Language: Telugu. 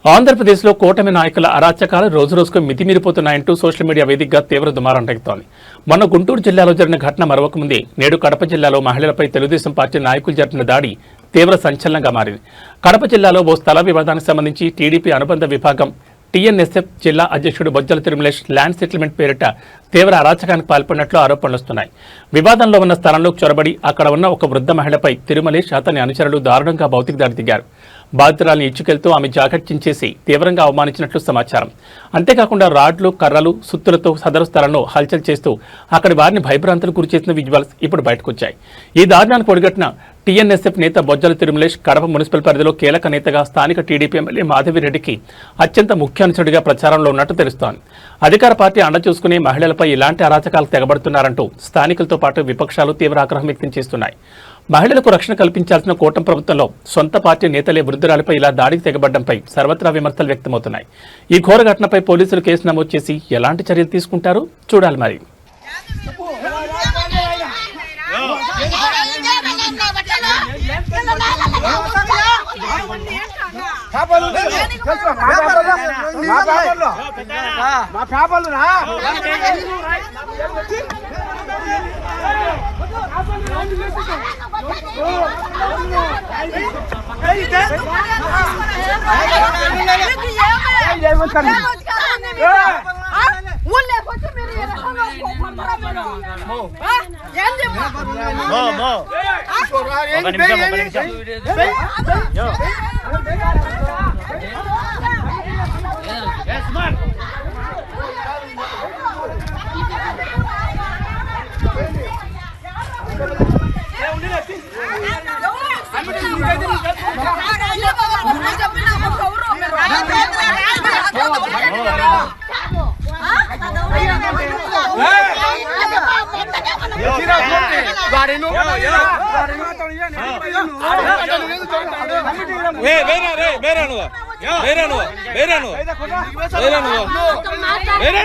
ఆంధ్రప్రదేశ్లో కూటమి నాయకుల అరాచకాలు రోజురోజుకు మితిమీరిపోతున్నాయంటూ సోషల్ మీడియా వేదికగా తీవ్ర దుమారం రేగుతోంది. మొన్న గుంటూరు జిల్లాలో జరిగిన ఘటన మరొక ముందే నేడు కడప జిల్లాలో మహిళలపై తెలుగుదేశం పార్టీ నాయకులు జరిపిన దాడి తీవ్ర సంచలనంగా మారింది. కడప జిల్లాలో ఓ స్థల వివాదానికి సంబంధించి టీడీపీ అనుబంధ విభాగం టీఎన్ఎస్ఎఫ్ జిల్లా అధ్యక్షుడు బొజ్జల తిరుమలేష్ ల్యాండ్ సెటిల్మెంట్ పేరిట తీవ్ర అరాచకానికి పాల్పడినట్లు ఆరోపణలు వస్తున్నాయి. వివాదంలో ఉన్న స్థలంలోకి చొరబడి అక్కడ ఉన్న ఒక వృద్ధ మహిళపై తిరుమలేష్ అతని అనుచరులు దారుణంగా భౌతిక దాడి దిగారు. బాధితురాలను ఇచ్చుకెళ్తూ ఆమె జాకెట్ చించేసి తీవ్రంగా అవమానించినట్లు సమాచారం. అంతేకాకుండా రాడ్లు, కర్రలు, సుత్తులతో సదరు స్థలంలో హల్చల్ చేస్తూ అక్కడి వారిని భయభ్రాంతులకు గురిచేసిన విజువల్స్ ఇప్పుడు బయటకొచ్చాయి. ఈ దారుణానికి ఒడిగట్టిన టీఎన్ఎస్ఎఫ్ నేత బొజ్జల తిరుమలేష్ కడప మున్సిపల్ పరిధిలో కీలక నేతగా స్థానిక టీడీపీ ఎమ్మెల్యే మాధవిరెడ్డికి అత్యంత ముఖ్య అనుచరుడిగా ప్రచారంలో ఉన్నట్టు తెలుస్తోంది. అధికార పార్టీ అండ చూసుకుని మహిళలపై ఇలాంటి అరాచకాలకు తెగబడుతున్నారంటూ స్థానికులతో పాటు విపక్షాలు తీవ్ర ఆగ్రహం వ్యక్తం చేస్తున్నాయి. మహిళలకు రక్షణ కల్పించాల్సిన కూటమి ప్రభుత్వంలో సొంత పార్టీ నేతలే వృద్ధురాలపై ఇలా దాడికి తెగబడ్డంపై సర్వత్రా విమర్శలు వ్యక్తమవుతున్నాయి. ఈ ఘోర ఘటనపై పోలీసులు కేసు నమోదు చేసి ఎలాంటి చర్యలు తీసుకుంటారో చూడాలి. మరి వేరే